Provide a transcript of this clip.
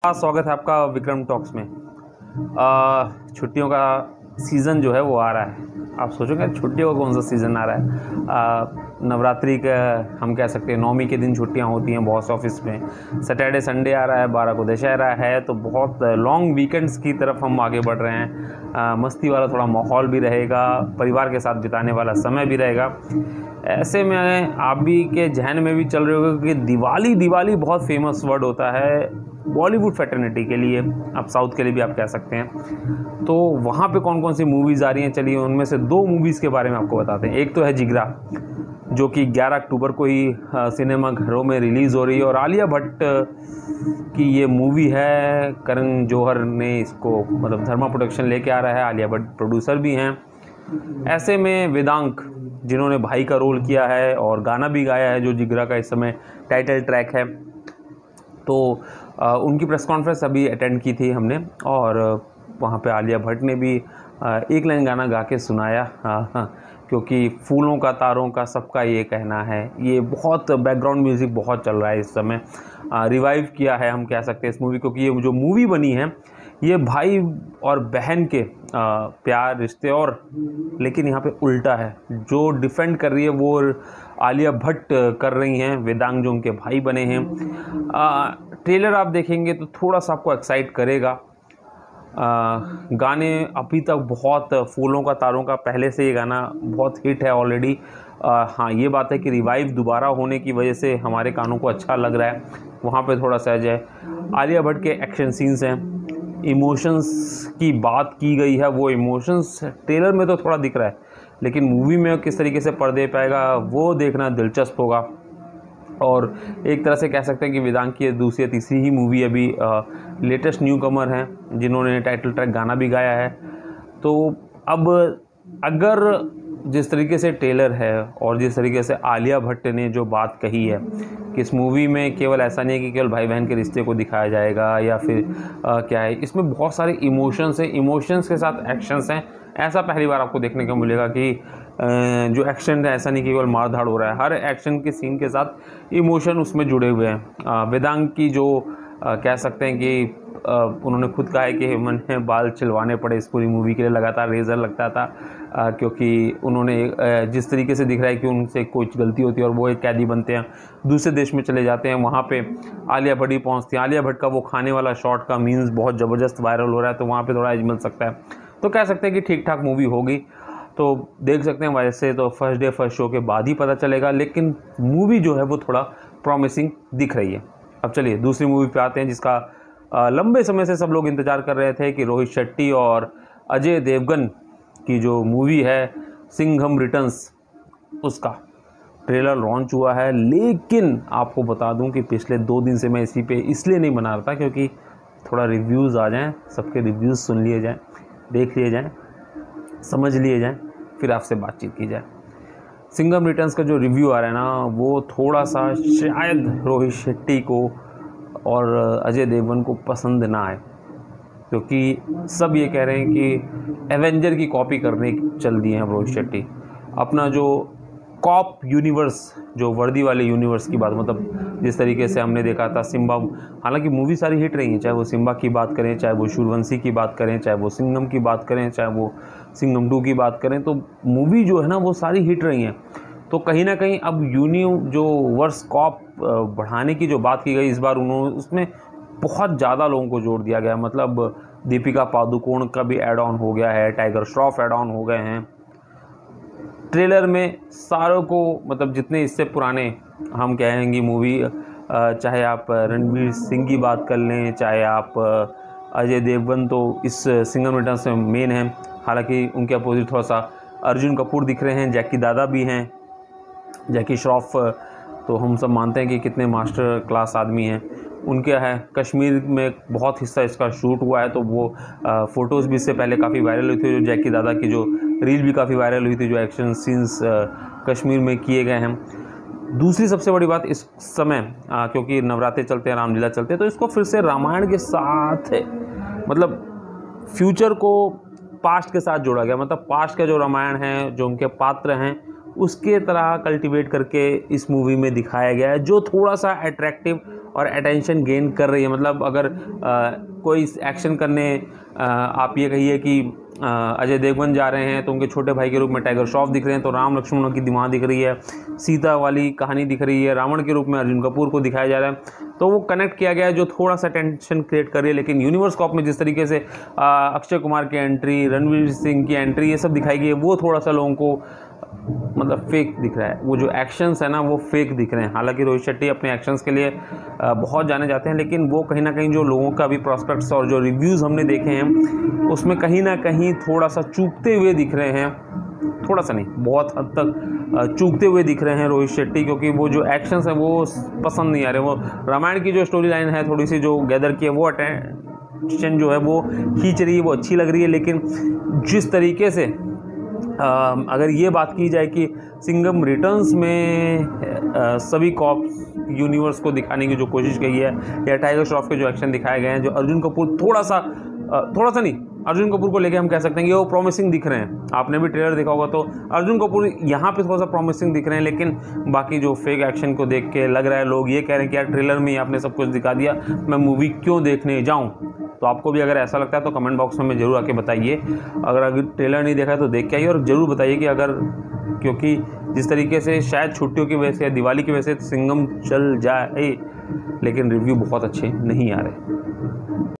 स्वागत है आपका विक्रम टॉक्स में। छुट्टियों का सीज़न जो है वो आ रहा है। आप सोचोगे छुट्टियों का कौन सा सीज़न आ रहा है? नवरात्रि का हम कह सकते हैं, नौमी के दिन छुट्टियां होती हैं बहुत ऑफिस में। सैटरडे संडे आ रहा है, 12 को दशहरा है, तो बहुत लॉन्ग वीकेंड्स की तरफ हम आगे बढ़ रहे हैं। मस्ती वाला थोड़ा माहौल भी रहेगा, परिवार के साथ बिताने वाला समय भी रहेगा। ऐसे में आप भी के जहन में भी चल रहे होगा कि दिवाली बहुत फेमस वर्ड होता है बॉलीवुड फैटर्निटी के लिए, आप साउथ के लिए भी आप कह सकते हैं। तो वहाँ पे कौन कौन सी मूवीज़ आ रही हैं, चलिए उनमें से दो मूवीज़ के बारे में आपको बताते हैं। एक तो है जिगरा, जो कि 11 अक्टूबर को ही सिनेमा घरों में रिलीज़ हो रही है, और आलिया भट्ट की ये मूवी है। करण जौहर ने इसको मतलब धर्मा प्रोडक्शन लेके आ रहा है, आलिया भट्ट प्रोड्यूसर भी हैं। ऐसे में वेदांग, जिन्होंने भाई का रोल किया है और गाना भी गाया है, जो जिगरा का इस समय टाइटल ट्रैक है, तो उनकी प्रेस कॉन्फ्रेंस अभी अटेंड की थी हमने, और वहाँ पे आलिया भट्ट ने भी एक लाइन गाना गा के सुनाया। क्योंकि फूलों का तारों का सबका ये कहना है, ये बहुत बैकग्राउंड म्यूज़िक बहुत चल रहा है इस समय। रिवाइव किया है हम कह सकते हैं इस मूवी, क्योंकि ये जो मूवी बनी है ये भाई और बहन के प्यार रिश्ते, और लेकिन यहाँ पे उल्टा है। जो डिफेंड कर रही है वो आलिया भट्ट कर रही हैं, वेदांग जो उनके भाई बने हैं। ट्रेलर आप देखेंगे तो थोड़ा सा आपको एक्साइट करेगा। गाने अभी तक बहुत, फूलों का तारों का पहले से ये गाना बहुत हिट है ऑलरेडी। हाँ, ये बात है कि रिवाइव दोबारा होने की वजह से हमारे कानों को अच्छा लग रहा है, वहाँ पे थोड़ा सहज है। आलिया भट्ट के एक्शन सीन्स हैं, इमोशंस की बात की गई है, वो इमोशंस ट्रेलर में तो थोड़ा दिख रहा है, लेकिन मूवी में किस तरीके से पर्दे पाएगा वो देखना दिलचस्प होगा। और एक तरह से कह सकते हैं कि वेदांग की दूसरी या तीसरी ही मूवी अभी लेटेस्ट न्यू कमर हैं, जिन्होंने टाइटल ट्रैक गाना भी गाया है। तो अब अगर जिस तरीके से ट्रेलर है और जिस तरीके से आलिया भट्ट ने जो बात कही है कि इस मूवी में केवल ऐसा नहीं है कि केवल भाई बहन के रिश्ते को दिखाया जाएगा या फिर क्या है, इसमें बहुत सारे इमोशंस हैं, इमोशंस के साथ एक्शंस हैं। ऐसा पहली बार आपको देखने को मिलेगा कि जो एक्शन है ऐसा नहीं केवल मार धाड़ हो रहा है, हर एक्शन के सीन के साथ इमोशन उसमें जुड़े हुए हैं। वेदांग की जो कह सकते हैं कि उन्होंने खुद कहा है कि मैंने बाल छिलवाने पड़े इस पूरी मूवी के लिए, लगातार रेजर लगता था, क्योंकि उन्होंने जिस तरीके से दिख रहा है कि उनसे कुछ गलती होती है और वो एक कैदी बनते हैं, दूसरे देश में चले जाते हैं, वहाँ पे आलिया भट्ट ही पहुँचती है। आलिया भट्ट का वो खाने वाला शॉट का मीम्स बहुत ज़बरदस्त वायरल हो रहा है, तो वहाँ पर थोड़ा एज मिल सकता है। तो कह सकते हैं कि ठीक ठाक मूवी होगी, तो देख सकते हैं। वैसे तो फर्स्ट डे फर्स्ट शो के बाद ही पता चलेगा, लेकिन मूवी जो है वो थोड़ा प्रॉमिसिंग दिख रही है। अब चलिए दूसरी मूवी पे आते हैं, जिसका लंबे समय से सब लोग इंतज़ार कर रहे थे कि रोहित शेट्टी और अजय देवगन की जो मूवी है सिंघम रिटर्न्स, उसका ट्रेलर लॉन्च हुआ है। लेकिन आपको बता दूं कि पिछले 2 दिन से मैं इसी पे इसलिए नहीं बना रहा था क्योंकि थोड़ा रिव्यूज़ आ जाएँ, सबके रिव्यूज़ सुन लिए जाएँ, देख लिए जाएँ, समझ लिए जाएँ, फिर आपसे बातचीत की जाए। सिंघम रिटर्न्स का जो रिव्यू आ रहा है ना, वो थोड़ा सा शायद रोहित शेट्टी को और अजय देवगन को पसंद ना आए, क्योंकि सब ये कह रहे हैं कि एवेंजर की कॉपी करने चल दिए हैं रोहित शेट्टी। अपना जो कॉप यूनिवर्स, जो वर्दी वाले यूनिवर्स की बात, मतलब जिस तरीके से हमने देखा था सिम्बा, हालांकि मूवी सारी हिट रही है, चाहे वो सिम्बा की बात करें, चाहे वो सूर्यवंशी की बात करें, चाहे वो सिंघम की बात करें, चाहे वो सिंघम 2 की बात करें, तो मूवी जो है ना वो सारी हिट रही हैं। तो कहीं ना कहीं अब जो वर्स कॉप बढ़ाने की जो बात की गई, इस बार उन्होंने उसमें बहुत ज़्यादा लोगों को जोड़ दिया गया। मतलब दीपिका पादुकोण का भी ऐड ऑन हो गया है, टाइगर श्रॉफ ऐड ऑन हो गए हैं ट्रेलर में सारों को। मतलब जितने इससे पुराने हम कहेंगे मूवी, चाहे आप रणवीर सिंह की बात कर लें, चाहे आप अजय देवगन, तो इस सिंघम रिटर्न्स में मेन है। हालांकि उनके अपोजिट थोड़ा सा अर्जुन कपूर दिख रहे हैं, जैकी दादा भी हैं। जैकी श्रॉफ तो हम सब मानते हैं कि कितने मास्टर क्लास आदमी हैं। उनके है कश्मीर में बहुत हिस्सा इसका शूट हुआ है, तो वो फ़ोटोज़ भी इससे पहले काफ़ी वायरल हुई थी। जो जैकी दादा की जो रील भी काफ़ी वायरल हुई थी, जो एक्शन सीन्स कश्मीर में किए गए हैं। दूसरी सबसे बड़ी बात इस समय, क्योंकि नवरात्रे चलते हैं, रामलीला चलते हैं, तो इसको फिर से रामायण के साथ मतलब फ्यूचर को पास्ट के साथ जोड़ा गया। मतलब पास्ट का जो रामायण है, जो उनके पात्र हैं, उसके तरह कल्टीवेट करके इस मूवी में दिखाया गया है, जो थोड़ा सा अट्रैक्टिव और अटेंशन गेन कर रही है। मतलब अगर कोई एक्शन करने आप ये कहिए कि अजय देवगन जा रहे हैं तो उनके छोटे भाई के रूप में टाइगर श्रॉफ दिख रहे हैं, तो राम लक्ष्मण की माँ दिख रही है, सीता वाली कहानी दिख रही है, रावण के रूप में अर्जुन कपूर को दिखाया जा रहा है, तो वो कनेक्ट किया गया है, जो थोड़ा सा टेंशन क्रिएट कर रही है। लेकिन यूनिवर्स कॉप में जिस तरीके से अक्षय कुमार की एंट्री, रणवीर सिंह की एंट्री, ये सब दिखाई गई है, वो थोड़ा सा लोगों को मतलब फेक दिख रहा है। वो जो एक्शंस है ना वो फेक दिख रहे हैं। हालांकि रोहित शेट्टी अपने एक्शंस के लिए बहुत जाने जाते हैं, लेकिन वो कहीं ना कहीं जो लोगों का भी प्रॉस्पेक्ट्स और जो रिव्यूज़ हमने देखे हैं उसमें कहीं ना कहीं थोड़ा सा चूकते हुए दिख रहे हैं। थोड़ा सा नहीं, बहुत हद तक चूकते हुए दिख रहे हैं रोहित शेट्टी, क्योंकि वो जो एक्शंस हैं वो पसंद नहीं आ रहे। वो रामायण की जो स्टोरी लाइन है थोड़ी सी जो गैदर की है, वो अटेंशन जो है वो खींच रही है, वो अच्छी लग रही है। लेकिन जिस तरीके से अगर ये बात की जाए कि सिंघम रिटर्न्स में सभी कॉप्स यूनिवर्स को दिखाने की जो कोशिश की है, या टाइगर श्रॉफ के जो एक्शन दिखाए गए हैं, जो अर्जुन कपूर थोड़ा सा नहीं, अर्जुन कपूर को लेके हम कह सकते हैं कि वो प्रॉमिसिंग दिख रहे हैं। आपने भी ट्रेलर देखा होगा तो अर्जुन कपूर यहाँ पे थोड़ा सा प्रॉमिसिंग दिख रहे हैं, लेकिन बाकी जो फेक एक्शन को देख के लग रहा है, लोग ये कह रहे हैं कि यार ट्रेलर में ही आपने सब कुछ दिखा दिया, मैं मूवी क्यों देखने जाऊँ। तो आपको भी अगर ऐसा लगता है तो कमेंट बॉक्स में हमें ज़रूर आके बताइए। अगर ट्रेलर नहीं देखा है तो देख के आइए, और ज़रूर बताइए कि अगर, क्योंकि जिस तरीके से शायद छुट्टियों की वजह से या दिवाली की वजह से सिंघम चल जाए, लेकिन रिव्यू बहुत अच्छे नहीं आ रहे।